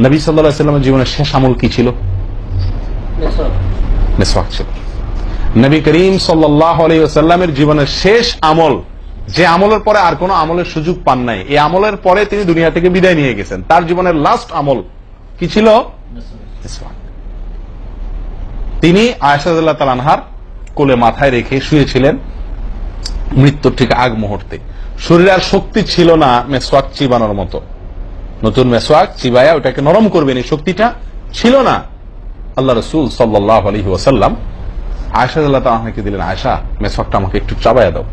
নবী সাল্লাল্লাহু আলাইহি ওয়াসাল্লামের জীবনের শেষ আমল কি ছিল? মিসওয়াক ছিল। নবী করিম সাল্লাল্লাহু আলাইহি ওয়াসাল্লামের জীবনের শেষ আমল, যে আমলের পরে আর কোন আমলের সুযোগ পান নাই, এই আমলের পরে তিনি দুনিয়া থেকে বিদায় নিয়ে গেছেন, তার জীবনের লাস্ট আমল কি ছিল? মিসওয়াক। তিনি আয়েশা রাদিয়াল্লাহু তাআলা আনহার কোলে মাথায় রেখে শুয়েছিলেন মৃত্যুর ঠিক আগ মুহূর্তে। শরীরে আর শক্তি ছিল না মেসওয়াক চিবানোর মতো, নতুন মেসওয়াক চিবায়া ওটাকে নরম করবেন এই শক্তিটা ছিল না। আল্লাহ রাসূল সাল্লাল্লাহু আলাইহি ওয়াসাল্লাম আয়েশা রাদিয়াল্লাহু তাআলা আনহাকে দিলেন, আয়েশা মেসওয়াকটা আমাকে একটু চাবায়া দাও।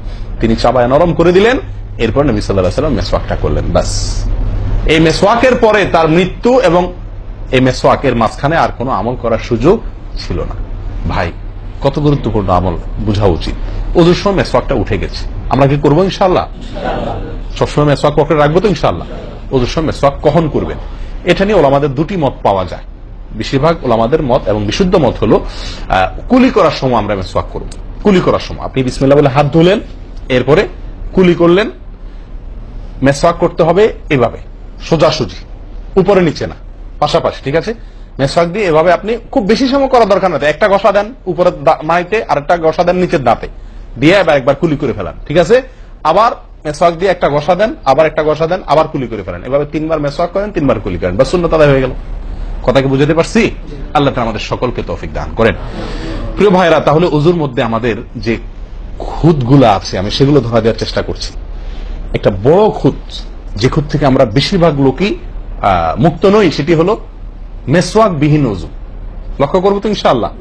তিনি চাবায়া নরম করে দিলেন, এরপর নবী সাল্লাল্লাহু আলাইহি ওয়াসাল্লাম মেসওয়াকটা করলেন। বাস, এই মেসওয়াকের পরে তার মৃত্যু এবং এই মেসওয়াকের মাঝখানে আর কোনো আমল করার সুযোগ ছিল না। ভাই, কত গুরুত্বপূর্ণ আমল বোঝা উচিত। ওজুর সময় মেসওয়াকটা উঠে গেছে, আমরা কি করবো? ইনশাআল্লাহ সবসময় মেসওয়াক পকেটে রাখবো তো ইনশাআল্লাহ। ওজুর সময় মেসওয়াক কখন করবেন, এটা নিয়ে ওলামাদের দুটি মত পাওয়া যায়। বেশিরভাগ ওলামাদের মত এবং বিশুদ্ধ মত হলো কুলি করার সময় আমরা মেসওয়াক করব। কুলি করার সময় আপনি বিসমিল্লাহ বলে হাত ধুলেন, এরপরে কুলি করলেন। মেসওয়াক করতে হবে এভাবে, সোজাসুজি, উপরে নিচে না, পাশাপাশি, ঠিক আছে? মেসওয়াক দিয়ে এভাবে আপনি খুব বেশি সময় করার দরকার না, একটা ঘষা দেন উপরের মাড়িতে, আর একটা ঘষা দেন নিচের দাঁতে, দিয়ে এবার একবার কুলি করে ফেলান, ঠিক আছে? আবার মেসওয়াক দিয়ে একটা ঘষা দেন, আবার একটা ঘষা দেন, আবার কুলি করে ফেলেন। এভাবে 3 বার মেসওয়াক করেন, 3 বার কুলি করেন, বা সুন্নাত আদায় হয়ে গেল। কথাকে বুঝাতে পারছি? আল্লাহ তাআলা আমাদের সকলকে তৌফিক দান করেন। প্রিয় ভাইরা, তাহলে ওযুর মধ্যে আমাদের যে খুঁতগুলো আছে আমি সেগুলো ধরা দেওয়ার চেষ্টা করছি। একটা বড় খুঁত, যে খুঁত থেকে আমরা বেশিরভাগ লোকই মুক্ত নই, সেটি হলো মেসওয়াক বিহীন ওযু। লক্ষ্য করবো তো ইনশাআল্লাহ।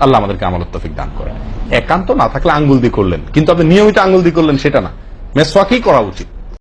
আল্লাহ আমাদেরকে আমলের তৌফিক দান করেন। একান্ত না থাকলে আঙ্গুল দিয়ে করলেন, কিন্তু আপনি নিয়মিত আঙ্গুল দিয়ে করলেন সেটা না, মেসওয়াকই করা উচিত।